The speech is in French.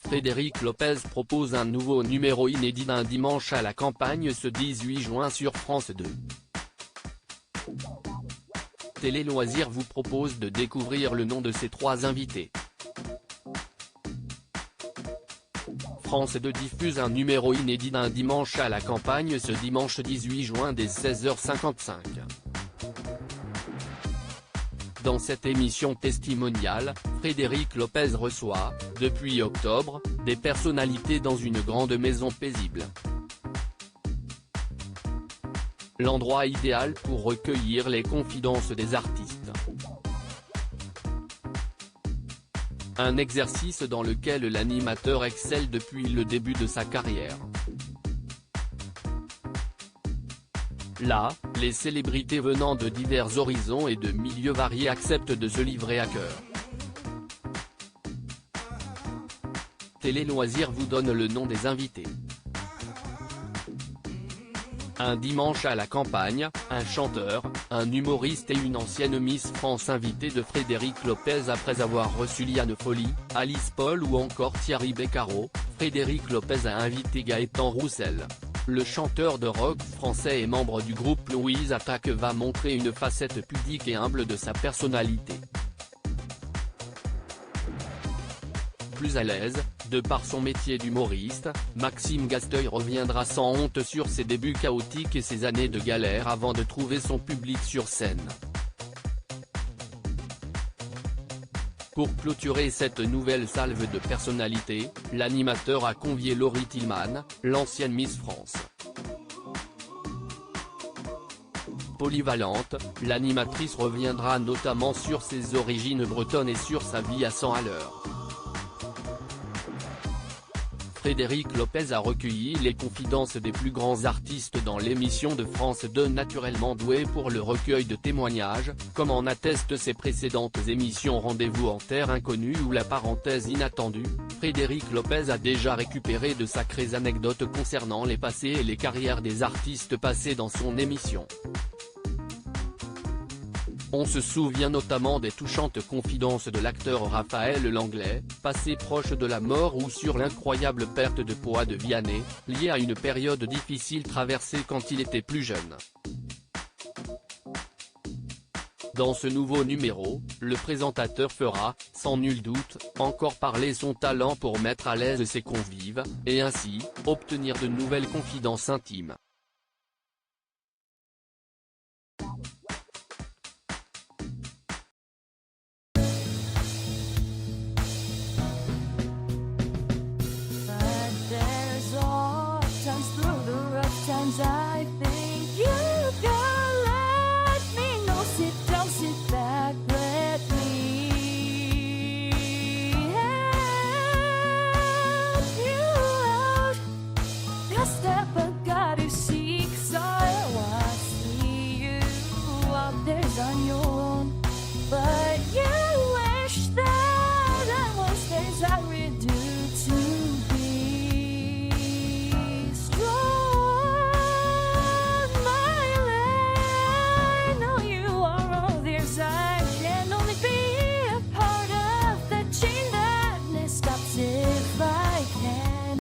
Frédéric Lopez propose un nouveau numéro inédit d'un dimanche à la campagne ce 18 juin sur France 2. Télé Loisirs vous propose de découvrir le nom de ses 3 invités. France 2 diffuse un numéro inédit d'un dimanche à la campagne ce dimanche 18 juin dès 16h55. Dans cette émission testimoniale, Frédéric Lopez reçoit, depuis octobre, des personnalités dans une grande maison paisible. L'endroit idéal pour recueillir les confidences des artistes. Un exercice dans lequel l'animateur excelle depuis le début de sa carrière. Là, les célébrités venant de divers horizons et de milieux variés acceptent de se livrer à cœur. Télé Loisirs vous donne le nom des invités. Un dimanche à la campagne, un chanteur, un humoriste et une ancienne Miss France invitée de Frédéric Lopez après avoir reçu Liane Folly, Alice Paul ou encore Thierry Beccaro. Frédéric Lopez a invité Gaëtan Roussel. Le chanteur de rock français et membre du groupe Louise Attaque va montrer une facette pudique et humble de sa personnalité. Plus à l'aise, de par son métier d'humoriste, Maxime Gasteuil reviendra sans honte sur ses débuts chaotiques et ses années de galère avant de trouver son public sur scène. Pour clôturer cette nouvelle salve de personnalités, l'animateur a convié Laurie Tillman, l'ancienne Miss France. Polyvalente, l'animatrice reviendra notamment sur ses origines bretonnes et sur sa vie à 100 à l'heure. Frédéric Lopez a recueilli les confidences des plus grands artistes dans l'émission de France 2 naturellement douée pour le recueil de témoignages, comme en attestent ses précédentes émissions Rendez-vous en terre inconnue ou La parenthèse inattendue. Frédéric Lopez a déjà récupéré de sacrées anecdotes concernant les passés et les carrières des artistes passés dans son émission. On se souvient notamment des touchantes confidences de l'acteur Raphaël Langlais, passé proche de la mort ou sur l'incroyable perte de poids de Vianney, liée à une période difficile traversée quand il était plus jeune. Dans ce nouveau numéro, le présentateur fera, sans nul doute, encore parler son talent pour mettre à l'aise ses convives, et ainsi, obtenir de nouvelles confidences intimes. Times through the rough times